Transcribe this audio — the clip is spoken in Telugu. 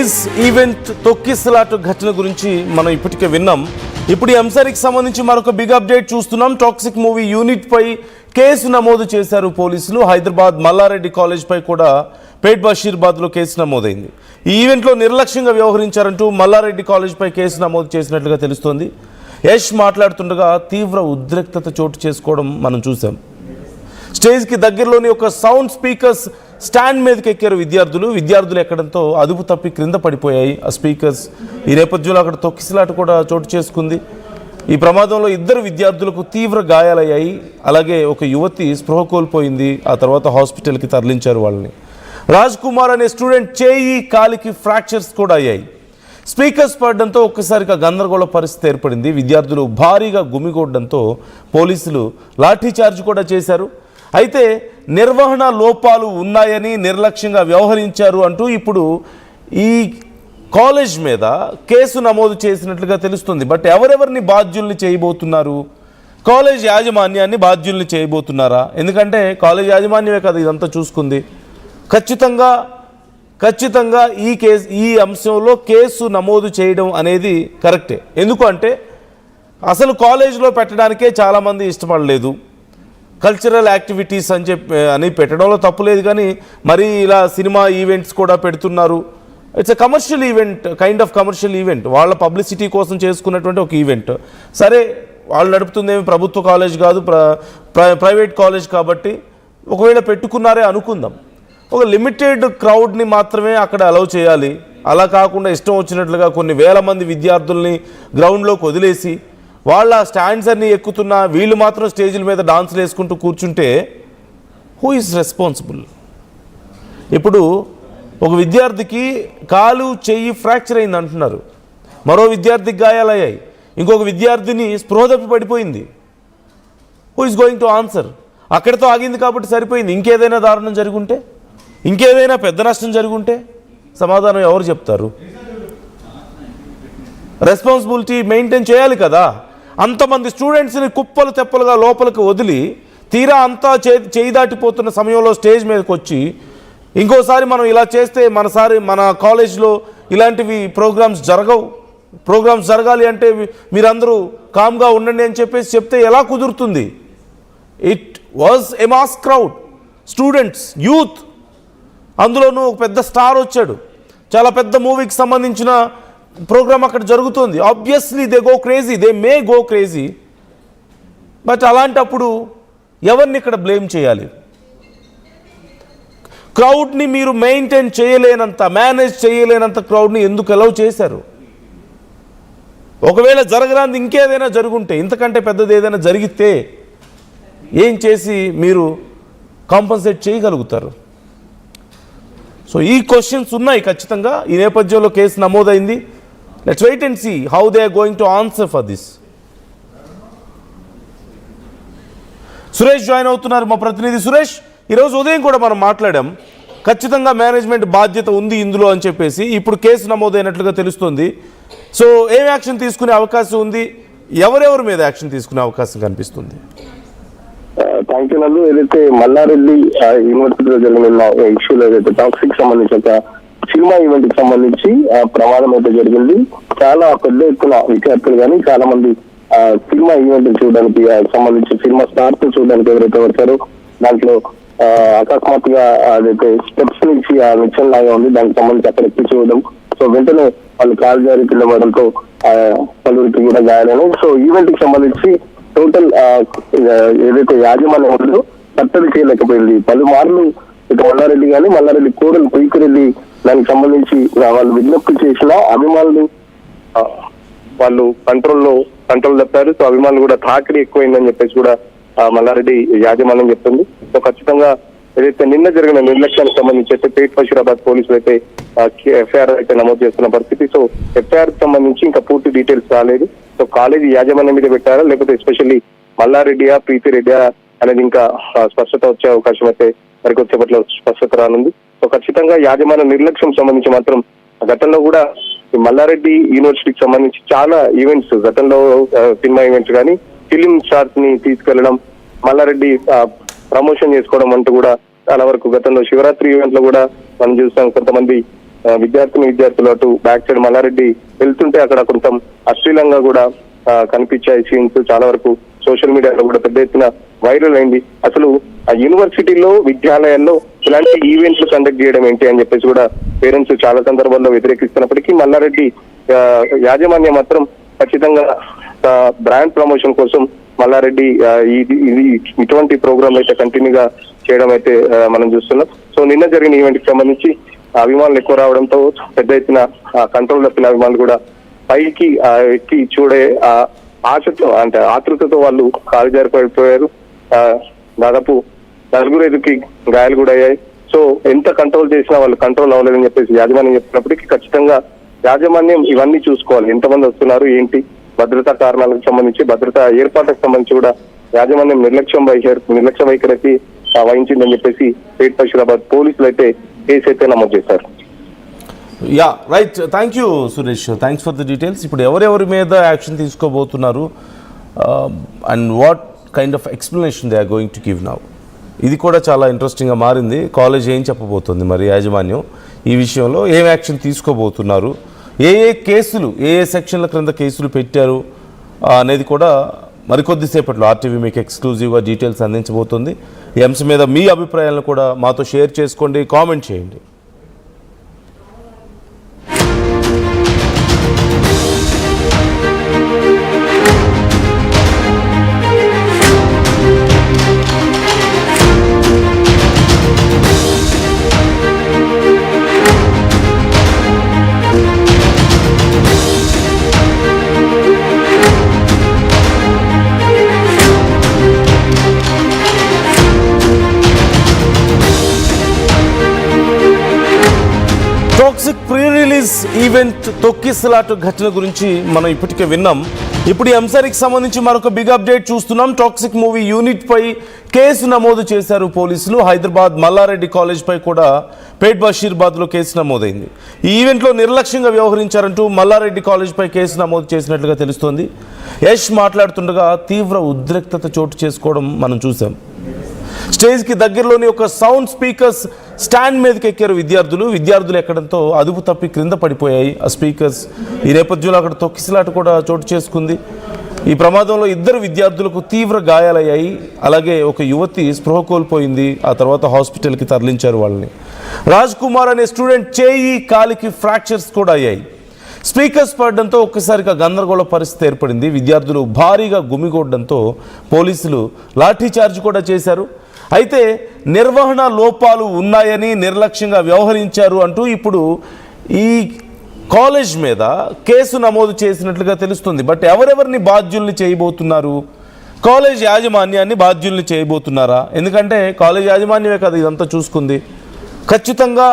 కేస్ ఈవెంట్ తొక్కిసలాట ఘటన గురించి మనం ఇప్పటికే విన్నాం. ఇప్పుడు ఈ అంశానికి సంబంధించి మరొక బిగ్ అప్డేట్ చూస్తున్నాం. టాక్సిక్ మూవీ యూనిట్ పై కేసు నమోదు చేశారు పోలీసులు. హైదరాబాద్ మల్లారెడ్డి కాలేజ్ పై కూడా పేట్ బషీర్బాద్ లో కేసు నమోదైంది. ఈ ఈవెంట్లో నిర్లక్ష్యంగా వ్యవహరించారంటూ మల్లారెడ్డి కాలేజ్ పై కేసు నమోదు చేసినట్లుగా తెలుస్తోంది. యష్ మాట్లాడుతుండగా తీవ్ర ఉద్రిక్తత చోటు చేసుకోవడం మనం చూసాం. స్టేజ్కి దగ్గరలోని ఒక సౌండ్ స్పీకర్స్ స్టాండ్ మీదకి ఎక్కారు విద్యార్థులు ఎక్కడంతో అదుపు తప్పి క్రింద పడిపోయాయి ఆ స్పీకర్స్. ఈ నేపథ్యంలో అక్కడ తొక్కిసలాట కూడా చోటు చేసుకుంది. ఈ ప్రమాదంలో 2 విద్యార్థులకు తీవ్ర గాయాలయ్యాయి. అలాగే ఒక యువతి స్పృహ కోల్పోయింది. ఆ తర్వాత హాస్పిటల్కి తరలించారు వాళ్ళని. రాజ్ కుమార్ అనే స్టూడెంట్ చేయి కాలికి ఫ్రాక్చర్స్ కూడా అయ్యాయి. స్పీకర్స్ పడడంతో ఒక్కసారిగా గందరగోళ పరిస్థితి ఏర్పడింది. విద్యార్థులు భారీగా గుమిగూడడంతో పోలీసులు లాఠీచార్జ్ కూడా చేశారు. అయితే నిర్వహణ లోపాలు ఉన్నాయని, నిర్లక్ష్యంగా వ్యవహరించారు అంటూ ఇప్పుడు ఈ కాలేజ్ మీద కేసు నమోదు చేసినట్లుగా తెలుస్తుంది. బట్ ఎవరెవరిని బాధ్యుల్ని చేయబోతున్నారు? కాలేజ్ యాజమాన్యాన్ని బాధ్యుల్ని చేయబోతున్నారా? ఎందుకంటే కాలేజ్ యాజమాన్యమే కదా ఇదంతా చూసుకుంది. ఖచ్చితంగా ఈ అంశంలో కేసు నమోదు చేయడం అనేది కరెక్టే. ఎందుకంటే అసలు కాలేజీలో పెట్టడానికే చాలామంది ఇష్టపడలేదు. కల్చరల్ యాక్టివిటీస్ అని పెట్టడంలో తప్పు లేదు, కానీ మరి ఇలా సినిమా ఈవెంట్స్ కూడా పెడుతున్నారు. It's a commercial event, kind of commercial event. వాళ్ళ పబ్లిసిటీ కోసం చేసుకున్నటువంటి ఒక ఈవెంట్. సరే, వాళ్ళు నడుపుతుందేమి ప్రభుత్వ కాలేజ్ కాదు, ప్రైవేట్ కాలేజ్ కాబట్టి ఒకవేళ పెట్టుకున్నారే అనుకుందాం. ఒక లిమిటెడ్ క్రౌడ్ని మాత్రమే అక్కడ అలౌ చేయాలి. అలా కాకుండా ఇష్టం వచ్చినట్లుగా కొన్ని వేల మంది విద్యార్థుల్ని గ్రౌండ్లోకి వదిలేసి వాళ్ళ స్టాండ్స్ అన్నీ ఎక్కుతున్నా వీళ్ళు మాత్రం స్టేజ్ల మీద డాన్సులు వేసుకుంటూ కూర్చుంటే హూ ఈజ్ రెస్పాన్సిబుల్? ఇప్పుడు ఒక విద్యార్థికి కాలు చెయ్యి ఫ్రాక్చర్ అయింది అంటున్నారు, మరో విద్యార్థికి గాయాలయ్యాయి, ఇంకొక విద్యార్థిని స్పృహ తప్పి పడిపోయింది. Who is going to answer? అక్కడితో ఆగింది కాబట్టి సరిపోయింది. ఇంకేదైనా దారుణం జరుగుంటే, ఇంకేదైనా పెద్ద నష్టం జరుగుంటే సమాధానం ఎవరు చెప్తారు? రెస్పాన్సిబిలిటీ మెయింటైన్ చేయాలి కదా. అంతమంది స్టూడెంట్స్ని కుప్పలు తెప్పలుగా లోపలికి వదిలి తీరా అంతా చేయి దాటిపోతున్న సమయంలో స్టేజ్ మీదకి వచ్చి ఇంకోసారి మనం ఇలా చేస్తే మన కాలేజ్లో ఇలాంటివి ప్రోగ్రామ్స్ జరగాలి అంటే మీరందరూ కామ్గా ఉండండి అని చెప్పేసి చెప్తే ఎలా కుదురుతుంది? It was a mass crowd, students, youth. అందులోనూ ఒక పెద్ద స్టార్ వచ్చాడు. చాలా పెద్ద మూవీకి సంబంధించిన ప్రోగ్రామ్ అక్కడ జరుగుతుంది. Obviously they may go crazy. But అలాంటప్పుడు ఎవరిని ఇక్కడ బ్లేమ్ చేయాలి? క్రౌడ్ని మీరు మెయింటైన్ చేయలేనంత, మేనేజ్ చేయలేనంత క్రౌడ్ని ఎందుకు అలౌ చేశారు? ఒకవేళ జరగరాంది ఇంకేదైనా జరుగుంటే, ఇంతకంటే పెద్దది ఏదైనా జరిగితే ఏం చేసి మీరు కాంపన్సేట్ చేయగలుగుతారు? సో ఈ క్వశ్చన్స్ ఉన్నాయి ఖచ్చితంగా. ఈ నేపథ్యంలో కేసు నమోదైంది. Let's wait and see how they are going to answer for this. Suresh join అవుతున్నారు, మా ప్రతినిధి సురేష్. ఈరోజు ఉదయం కూడా మనం మాట్లాడాం, ఖచ్చితంగా మేనేజ్మెంట్ బాధ్యత ఉంది ఇందులో అని చెప్పేసి. ఇప్పుడు కేసు నమోదైనట్లుగా తెలుస్తుంది. సో ఏం యాక్షన్ తీసుకునే అవకాశం ఉంది? ఎవరెవరి మీద యాక్షన్ తీసుకునే అవకాశం కనిపిస్తుంది? థ్యాంక్ యూ నందు. ఏదైతే మల్లారెడ్డి యూనివర్సిటీలో జరిగిన ఇష్యూలో ఏదైతే టాక్సిక్ సంబంధించి ఒక సినిమా ఈవెంట్ కి సంబంధించి ప్రమాదం అయితే జరిగింది. చాలా పెద్ద ఎత్తున విద్యార్థులు కానీ చాలా మంది సినిమా ఈవెంట్ చూడడానికి సంబంధించి సినిమా స్టార్స్ చూడడానికి ఎవరైతే వచ్చారో దాంట్లో అకస్మాత్తుగా అదైతే స్టెప్స్ నుంచి ఆ నిత్యం లాగా ఉంది, దానికి సంబంధించి అక్కడ ఎక్కి చూడడం. సో వెంటనే వాళ్ళు కాలు జారి కింద పడడంతో పలువురికి కూడా గాయాలను. సో ఈవెంట్ కి సంబంధించి టోటల్ ఏదైతే యాజమాన్యం ఉందో కట్టడి చేయలేకపోయింది. పలుమార్లు ఇటు మల్లారెడ్డి కానీ మల్లారెడ్డి కోడలు కొయ్యకురెడ్డి దానికి సంబంధించి వాళ్ళు విజ్ఞప్తి చేసిన అభిమానులు వాళ్ళు కంట్రోల్ తప్పారు. సో అభిమానులు కూడా తాకిడి ఎక్కువైందని చెప్పేసి కూడా మల్లారెడ్డి యాజమాన్యం చెప్తుంది. సో ఖచ్చితంగా ఏదైతే నిన్న జరిగిన నిర్లక్ష్యానికి సంబంధించి అయితే పేట్ బషీరాబాద్ పోలీసులు అయితే ఎఫ్ఐఆర్ అయితే నమోదు చేస్తున్న పరిస్థితి. సో ఎఫ్ఐఆర్ సంబంధించి ఇంకా పూర్తి డీటెయిల్స్ రాలేదు. సో కాలేజీ యాజమాన్యం మీద పెట్టారా లేకపోతే ఎస్పెషల్లీ మల్లారెడ్డియా ప్రీతిరెడ్డియా అనేది ఇంకా స్పష్టత వచ్చే అవకాశం అయితే మరికొచ్చేపట్లో స్పష్టత రానుంది. సో ఖచ్చితంగా యాజమాన్య నిర్లక్ష్యం సంబంధించి మాత్రం గతంలో కూడా మల్లారెడ్డి యూనివర్సిటీకి సంబంధించి చాలా ఈవెంట్స్, గతంలో సినిమా ఈవెంట్స్ కానీ ఫిలిం స్టార్స్ ని తీసుకెళ్లడం, మల్లారెడ్డి ప్రమోషన్ చేసుకోవడం అంటూ కూడా చాలా వరకు గతంలో శివరాత్రి ఈవెంట్ లో కూడా మనం చూస్తాం కొంతమంది విద్యార్థులు అటు బ్యాక్ సైడ్ మల్లారెడ్డి వెళ్తుంటే అక్కడ కొంచెం అశ్లీలంగా కూడా కనిపించాయి సీన్స్. చాలా వరకు సోషల్ మీడియాలో కూడా పెద్ద ఎత్తున వైరల్ అయింది. అసలు ఆ యూనివర్సిటీలో విద్యాలయాల్లో ఇలాంటి ఈవెంట్లు కండక్ట్ చేయడం ఏంటి అని చెప్పేసి కూడా పేరెంట్స్ చాలా సందర్భాల్లో వ్యతిరేకిస్తున్నప్పటికీ మల్లారెడ్డి యాజమాన్యం మాత్రం ఖచ్చితంగా బ్రాండ్ ప్రమోషన్ కోసం మల్లారెడ్డి ఇది ఇటువంటి ప్రోగ్రామ్ అయితే కంటిన్యూగా చేయడం అయితే మనం చూస్తున్నాం. సో నిన్న జరిగిన ఈవెంట్ కి సంబంధించి అభిమానులు ఎక్కువ రావడంతో పెద్ద ఎత్తున కంట్రోల్ తప్పిన అభిమానులు కూడా పైకి ఎక్కి చూడే ఆశతో అంటే ఆతృతతో వాళ్ళు కాలు జారిపోయారు. దాదాపు 4 గాయాలు కూడా అయ్యాయి. సో ఎంత కంట్రోల్ చేసినా వాళ్ళు కంట్రోల్ అవ్వలేదని చెప్పేసి యాజమాన్యం చెప్పినప్పటికీ ఖచ్చితంగా యాజమాన్యం ఇవన్నీ చూసుకోవాలి. ఎంతమంది వస్తున్నారు ఏంటి, భద్రతా కారణాలకు సంబంధించి భద్రతా ఏర్పాట్లకు సంబంధించి కూడా యాజమాన్యం నిర్లక్ష్య వైఖరికి వహించిందని చెప్పేసి పేట్ బషీరాబాద్ పోలీసులు అయితే కేసు అయితే నమోదు చేశారు. Ya right, thank you Suresh, thanks for the details. ఇప్పుడు ఎవరెవరి మీద యాక్షన్ తీసుకోబోతున్నారు and what kind of explanation they are going to give now, ఇది కూడా చాలా ఇంట్రెస్టింగ్గా మారింది. కాలేజ్ ఏం చెప్పబోతుంది మరి, యాజమాన్యం ఈ విషయంలో ఏం యాక్షన్ తీసుకోబోతున్నారు, ఏ కేసులు ఏ సెక్షన్ల క్రింద కేసులు పెట్టారు అనేది కూడా మరికొద్దిసేపట్లో ఆర్టీవీ మీకు ఎక్స్క్లూజివ్గా డీటెయిల్స్ అందించబోతుంది. ఈ అంశం మీద మీ అభిప్రాయాలను కూడా మాతో షేర్ చేసుకోండి, కామెంట్ చేయండి. టాక్సిక్ ప్రీ రిలీజ్ ఈవెంట్ తొక్కిసలాట ఘటన గురించి మనం ఇప్పటికే విన్నాం. ఇప్పుడు ఈ అంశానికి సంబంధించి మరొక బిగ్ అప్డేట్ చూస్తున్నాం. టాక్సిక్ మూవీ యూనిట్ పై కేసు నమోదు చేశారు పోలీసులు. హైదరాబాద్ మల్లారెడ్డి కాలేజ్ పై కూడా పేట్ బషీరాబాద్లో కేసు నమోదైంది. ఈ ఈవెంట్లో నిర్లక్ష్యంగా వ్యవహరించారంటూ మల్లారెడ్డి కాలేజ్ పై కేసు నమోదు చేసినట్లుగా తెలుస్తోంది. యష్ మాట్లాడుతుండగా తీవ్ర ఉద్రిక్తత చోటు చేసుకోవడం మనం చూసాం. స్టేజ్కి దగ్గరలోని ఒక సౌండ్ స్పీకర్స్ స్టాండ్ మీదకి ఎక్కారు విద్యార్థులు ఎక్కడంతో అదుపు తప్పి క్రింద పడిపోయాయి ఆ స్పీకర్స్. ఈ నేపథ్యంలో అక్కడ తొక్కిసలాట కూడా చోటు చేసుకుంది. ఈ ప్రమాదంలో 2 విద్యార్థులకు తీవ్ర గాయాలయ్యాయి. అలాగే ఒక యువతి స్పృహ కోల్పోయింది. ఆ తర్వాత హాస్పిటల్కి తరలించారు వాళ్ళని. రాజ్ కుమార్ అనే స్టూడెంట్ చేయి కాలికి ఫ్రాక్చర్స్ కూడా అయ్యాయి. స్పీకర్స్ పడడంతో ఒక్కసారిగా గందరగోళ పరిస్థితి ఏర్పడింది. విద్యార్థులు భారీగా గుమిగూడడంతో పోలీసులు లాఠీచార్జ్ కూడా చేశారు. అయితే నిర్వహణ లోపాలు ఉన్నాయని, నిర్లక్ష్యంగా వ్యవహరించారు అంటూ ఇప్పుడు ఈ కాలేజ్ మీద కేసు నమోదు చేసినట్లుగా తెలుస్తుంది. బట్ ఎవరెవరిని బాధ్యుల్ని చేయబోతున్నారు? కాలేజ్ యాజమాన్యాన్ని బాధ్యుల్ని చేయబోతున్నారా? ఎందుకంటే కాలేజ్ యాజమాన్యమే కదా ఇదంతా చూసుకుంది. ఖచ్చితంగా